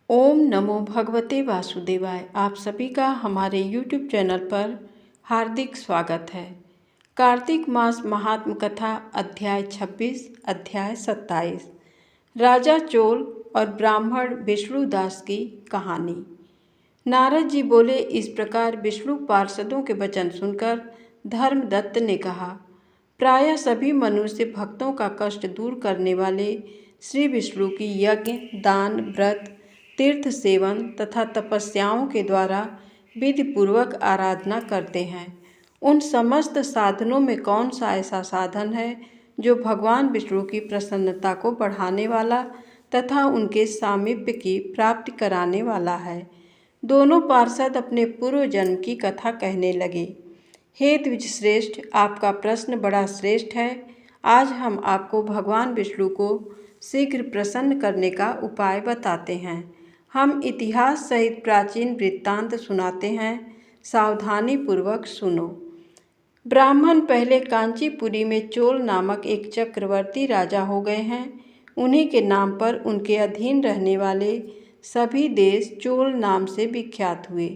ओम नमो भगवते वासुदेवाय। आप सभी का हमारे YouTube चैनल पर हार्दिक स्वागत है। कार्तिक मास महात्म कथा अध्याय 26 अध्याय 27 राजा चोल और ब्राह्मण विष्णुदास की कहानी। नारद जी बोले, इस प्रकार विष्णु पार्षदों के वचन सुनकर धर्मदत्त ने कहा, प्रायः सभी मनुष्य भक्तों का कष्ट दूर करने वाले श्री विष्णु की यज्ञ, दान, व्रत, तीर्थ सेवन तथा तपस्याओं के द्वारा विधि पूर्वक आराधना करते हैं। उन समस्त साधनों में कौन सा ऐसा साधन है जो भगवान विष्णु की प्रसन्नता को बढ़ाने वाला तथा उनके सामीप्य की प्राप्ति कराने वाला है। दोनों पार्षद अपने पूर्व जन्म की कथा कहने लगे। हे द्विज श्रेष्ठ, आपका प्रश्न बड़ा श्रेष्ठ है। आज हम आपको भगवान विष्णु को शीघ्र प्रसन्न करने का उपाय बताते हैं। हम इतिहास सहित प्राचीन वृत्तांत सुनाते हैं, सावधानी पूर्वक सुनो। ब्राह्मण पहले कांचीपुरी में चोल नामक एक चक्रवर्ती राजा हो गए हैं। उन्हीं के नाम पर उनके अधीन रहने वाले सभी देश चोल नाम से विख्यात हुए।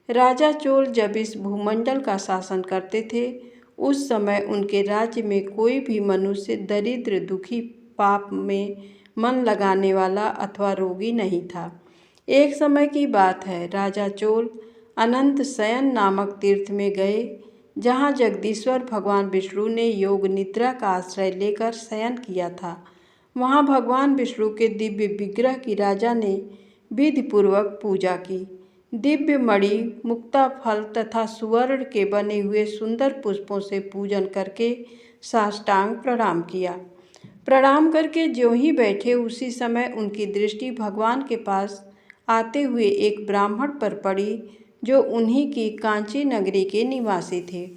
राजा चोल जब इस भूमंडल का शासन करते थे, उस समय उनके राज्य में कोई भी मनुष्य दरिद्र, दुखी, पाप में मन लगाने वाला अथवा रोगी नहीं था। एक समय की बात है, राजा चोल अनंत शयन नामक तीर्थ में गए, जहाँ जगदीश्वर भगवान विष्णु ने योग निद्रा का आश्रय लेकर शयन किया था। वहाँ भगवान विष्णु के दिव्य विग्रह की राजा ने विधि पूर्वक पूजा की। दिव्य मणि, मुक्ता फल तथा सुवर्ण के बने हुए सुंदर पुष्पों से पूजन करके साष्टांग प्रणाम किया। प्रणाम करके ज्यों ही बैठे, उसी समय उनकी दृष्टि भगवान के पास आते हुए एक ब्राह्मण पर पड़ी, जो उन्हीं की कांची नगरी के निवासी थे।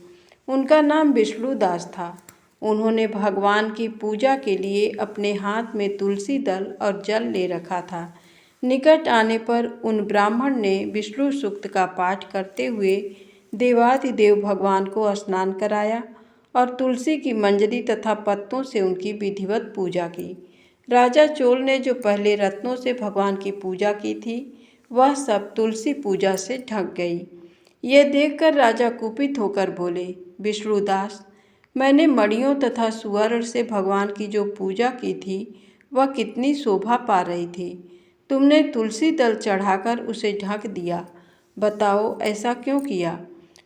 उनका नाम विष्णुदास था। उन्होंने भगवान की पूजा के लिए अपने हाथ में तुलसी दल और जल ले रखा था। निकट आने पर उन ब्राह्मण ने विष्णु सूक्त का पाठ करते हुए देवादिदेव भगवान को स्नान कराया और तुलसी की मंजरी तथा पत्तों से उनकी विधिवत पूजा की। राजा चोल ने जो पहले रत्नों से भगवान की पूजा की थी, वह सब तुलसी पूजा से ढक गई। ये देखकर राजा कुपित होकर बोले, विष्णुदास, मैंने मणियों तथा सुवर्ण से भगवान की जो पूजा की थी, वह कितनी शोभा पा रही थी। तुमने तुलसी दल चढ़ाकर उसे ढक दिया। बताओ, ऐसा क्यों किया?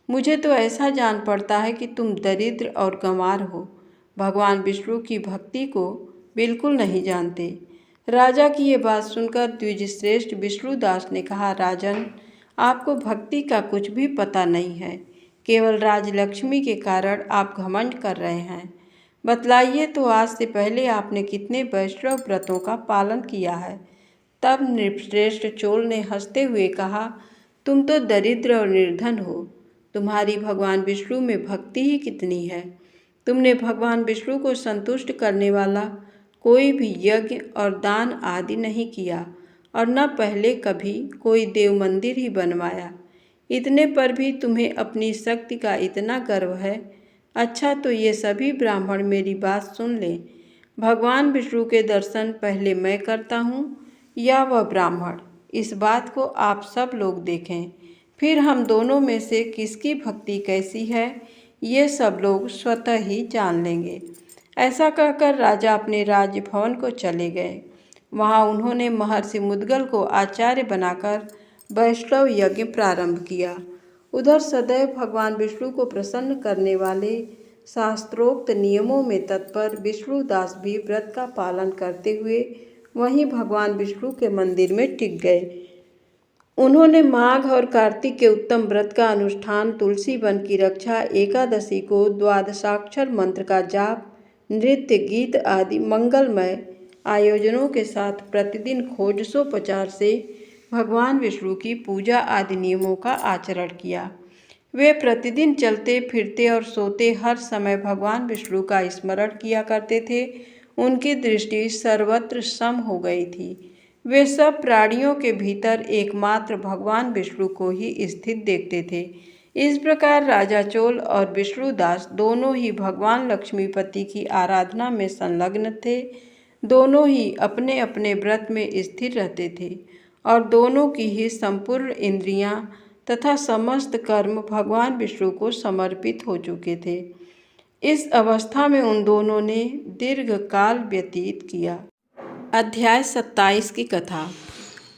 मुझे तो ऐसा जान पड़ता है कि तुम दरिद्र और गंवार हो, भगवान विष्णु की भक्ति को बिल्कुल नहीं जानते। राजा की ये बात सुनकर द्विजश्रेष्ठ विष्णुदास ने कहा, राजन, आपको भक्ति का कुछ भी पता नहीं है। केवल राजलक्ष्मी के कारण आप घमंड कर रहे हैं। बतलाइए तो, आज से पहले आपने कितने वैष्णव व्रतों का पालन किया है? तब नृपश्रेष्ठ चोल ने हंसते हुए कहा, तुम तो दरिद्र और निर्धन हो। तुम्हारी भगवान विष्णु में भक्ति ही कितनी है। तुमने भगवान विष्णु को संतुष्ट करने वाला कोई भी यज्ञ और दान आदि नहीं किया और न पहले कभी कोई देव मंदिर ही बनवाया। इतने पर भी तुम्हें अपनी शक्ति का इतना गर्व है। अच्छा, तो ये सभी ब्राह्मण मेरी बात सुन लें। भगवान विष्णु के दर्शन पहले मैं करता हूँ या वह ब्राह्मण, इस बात को आप सब लोग देखें। फिर हम दोनों में से किसकी भक्ति कैसी है, ये सब लोग स्वतः ही जान लेंगे। ऐसा कहकर राजा अपने राजभवन को चले गए। वहाँ उन्होंने महर्षि मुद्गल को आचार्य बनाकर वैष्णव यज्ञ प्रारंभ किया। उधर सदैव भगवान विष्णु को प्रसन्न करने वाले शास्त्रोक्त नियमों में तत्पर विष्णुदास भी व्रत का पालन करते हुए वहीं भगवान विष्णु के मंदिर में टिक गए। उन्होंने माघ और कार्तिक के उत्तम व्रत का अनुष्ठान, तुलसी वन की रक्षा, एकादशी को द्वादशाक्षर मंत्र का जाप, नृत्य, गीत आदि मंगलमय आयोजनों के साथ प्रतिदिन खोजसोपचार से भगवान विष्णु की पूजा आदि नियमों का आचरण किया। वे प्रतिदिन चलते फिरते और सोते हर समय भगवान विष्णु का स्मरण किया करते थे। उनकी दृष्टि सर्वत्र सम हो गई थी। वे सब प्राणियों के भीतर एकमात्र भगवान विष्णु को ही स्थित देखते थे। इस प्रकार राजा चोल और विष्णुदास दोनों ही भगवान लक्ष्मीपति की आराधना में संलग्न थे। दोनों ही अपने अपने व्रत में स्थिर रहते थे और दोनों की ही संपूर्ण इंद्रियां तथा समस्त कर्म भगवान विष्णु को समर्पित हो चुके थे। इस अवस्था में उन दोनों ने दीर्घ काल व्यतीत किया। अध्याय 27 की कथा।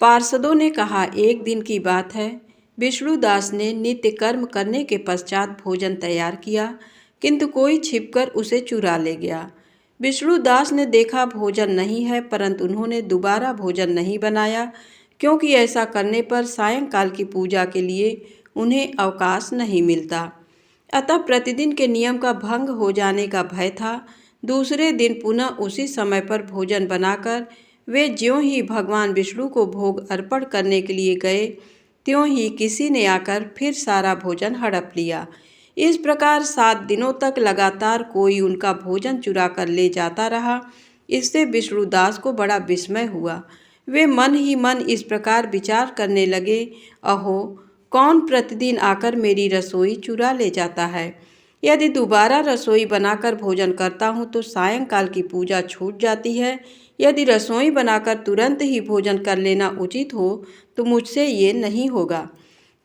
पार्षदों ने कहा, एक दिन की बात है, विष्णुदास ने नित्य कर्म करने के पश्चात भोजन तैयार किया, किंतु कोई छिपकर उसे चुरा ले गया। विष्णुदास ने देखा भोजन नहीं है, परंतु उन्होंने दोबारा भोजन नहीं बनाया, क्योंकि ऐसा करने पर सायंकाल की पूजा के लिए उन्हें अवकाश नहीं मिलता। अतः प्रतिदिन के नियम का भंग हो जाने का भय था। दूसरे दिन पुनः उसी समय पर भोजन बनाकर वे ज्यों ही भगवान विष्णु को भोग अर्पण करने के लिए गए, त्यों ही किसी ने आकर फिर सारा भोजन हड़प लिया। इस प्रकार 7 दिनों तक लगातार कोई उनका भोजन चुरा कर ले जाता रहा। इससे विष्णुदास को बड़ा विस्मय हुआ। वे मन ही मन इस प्रकार विचार करने लगे, अहो, कौन प्रतिदिन आकर मेरी रसोई चुरा ले जाता है? यदि दोबारा रसोई बनाकर भोजन करता हूँ तो सायंकाल की पूजा छूट जाती है। यदि रसोई बनाकर तुरंत ही भोजन कर लेना उचित हो तो मुझसे ये नहीं होगा,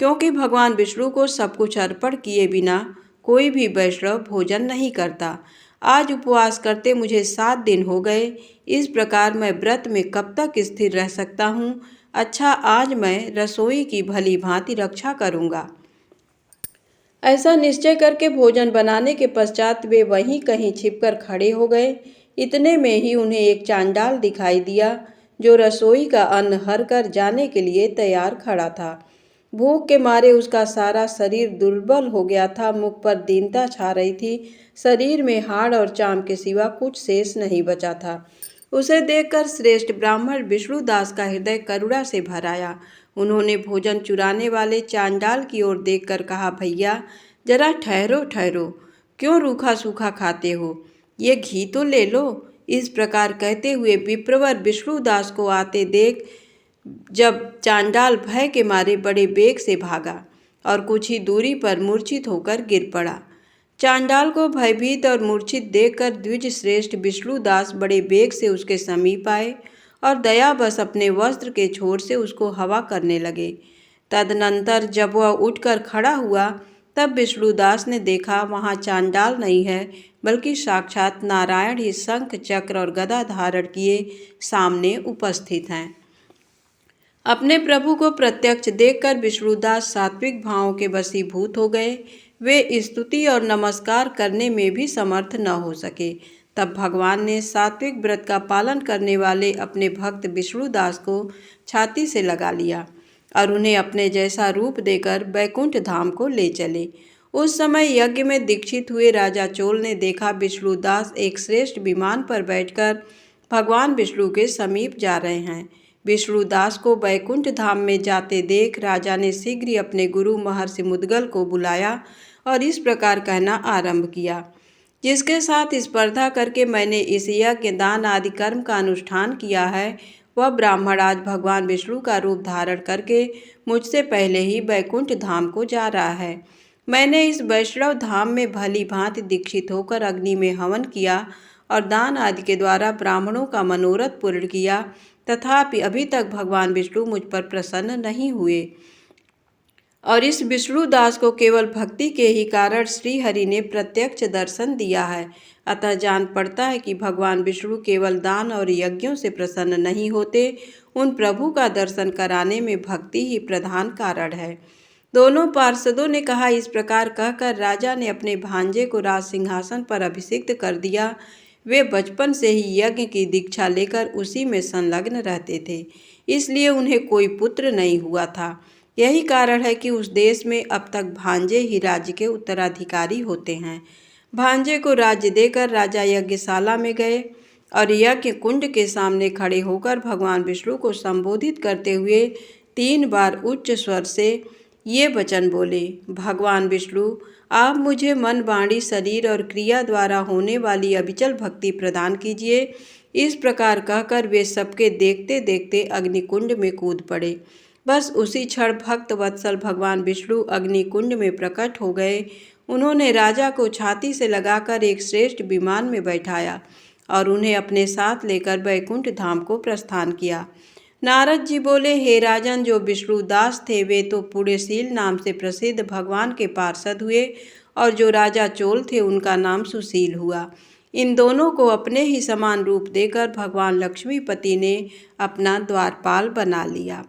क्योंकि भगवान विष्णु को सब कुछ अर्पण किए बिना कोई भी वैष्णव भोजन नहीं करता। आज उपवास करते मुझे 7 दिन हो गए। इस प्रकार मैं व्रत में कब तक स्थिर रह सकता हूँ? अच्छा, आज मैं रसोई की भली भांति रक्षा करूँगा। ऐसा निश्चय करके भोजन बनाने के पश्चात वे वहीं कहीं छिपकर खड़े हो गए। इतने में ही उन्हें एक चांडाल दिखाई दिया, जो रसोई का अन्न हर कर जाने के लिए तैयार खड़ा था। भूख के मारे उसका सारा शरीर दुर्बल हो गया था, मुख पर दीनता छा रही थी, शरीर में हाड़ और चाम के सिवा कुछ शेष नहीं बचा था। उसे देखकर श्रेष्ठ ब्राह्मण विष्णुदास का हृदय करुणा से भर आया। उन्होंने भोजन चुराने वाले चांडाल की ओर देखकर कहा, भैया जरा ठहरो ठहरो, क्यों रूखा सूखा खाते हो? ये घी तो ले लो। इस प्रकार कहते हुए विप्रवर विष्णुदास को आते देख जब चांडाल भय के मारे बड़े वेग से भागा और कुछ ही दूरी पर मूर्छित होकर गिर पड़ा। चांडाल को भयभीत और मूर्छित देखकर द्विज श्रेष्ठ विष्णुदास बड़े वेग से उसके समीप आए और दयावश अपने वस्त्र के छोर से उसको हवा करने लगे। तदनंतर जब वह उठकर खड़ा हुआ तब विष्णुदास ने देखा वहाँ चांडाल नहीं है, बल्कि साक्षात नारायण ही शंख चक्र और गदा धारण किए सामने उपस्थित हैं। अपने प्रभु को प्रत्यक्ष देखकर विष्णुदास सात्विक भावों के वशीभूत हो गए। वे स्तुति और नमस्कार करने में भी समर्थ न हो सके। तब भगवान ने सात्विक व्रत का पालन करने वाले अपने भक्त विष्णुदास को छाती से लगा लिया और उन्हें अपने जैसा रूप देकर बैकुंठ धाम को ले चले। उस समय यज्ञ में दीक्षित हुए राजा चोल ने देखा विष्णुदास एक श्रेष्ठ विमान पर बैठकर भगवान विष्णु के समीप जा रहे हैं। विष्णुदास को बैकुंठ धाम में जाते देख राजा ने शीघ्र ही अपने गुरु महर्षि मुद्गल को बुलाया और इस प्रकार कहना आरंभ किया, जिसके साथ स्पर्धा करके मैंने इस यज्ञ दान आदि कर्म का अनुष्ठान किया है, वह ब्राह्मण आज भगवान विष्णु का रूप धारण करके मुझसे पहले ही बैकुंठ धाम को जा रहा है। मैंने इस वैष्णव धाम में भली भांति दीक्षित होकर अग्नि में हवन किया और दान आदि के द्वारा ब्राह्मणों का मनोरथ पूर्ण किया, तथापि अभी तक भगवान विष्णु मुझ पर प्रसन्न नहीं हुए और इस विष्णुदास को केवल भक्ति के ही कारण श्री हरि ने प्रत्यक्ष दर्शन दिया है। अतः जान पड़ता है कि भगवान विष्णु केवल दान और यज्ञों से प्रसन्न नहीं होते, उन प्रभु का दर्शन कराने में भक्ति ही प्रधान कारण है। दोनों पार्षदों ने कहा। इस प्रकार कहकर राजा ने अपने भांजे को राज सिंहासन पर अभिषिक्त कर दिया। वे बचपन से ही यज्ञ की दीक्षा लेकर उसी में संलग्न रहते थे, इसलिए उन्हें कोई पुत्र नहीं हुआ था। यही कारण है कि उस देश में अब तक भांजे ही राज्य के उत्तराधिकारी होते हैं। भांजे को राज्य देकर राजा यज्ञशाला में गए और यज्ञ कुंड के सामने खड़े होकर भगवान विष्णु को संबोधित करते हुए 3 बार उच्च स्वर से ये वचन बोले, भगवान विष्णु, आप मुझे मन, वाणी, शरीर और क्रिया द्वारा होने वाली अविचल भक्ति प्रदान कीजिए। इस प्रकार कहकर वे सबके देखते देखते अग्निकुंड में कूद पड़े। बस उसी क्षण भक्त वत्सल भगवान विष्णु अग्निकुंड में प्रकट हो गए। उन्होंने राजा को छाती से लगाकर एक श्रेष्ठ विमान में बैठाया और उन्हें अपने साथ लेकर बैकुंठ धाम को प्रस्थान किया। नारद जी बोले, हे राजन, जो विष्णुदास थे वे तो पुण्यशील नाम से प्रसिद्ध भगवान के पार्षद हुए और जो राजा चोल थे उनका नाम सुशील हुआ। इन दोनों को अपने ही समान रूप देकर भगवान लक्ष्मीपति ने अपना द्वारपाल बना लिया।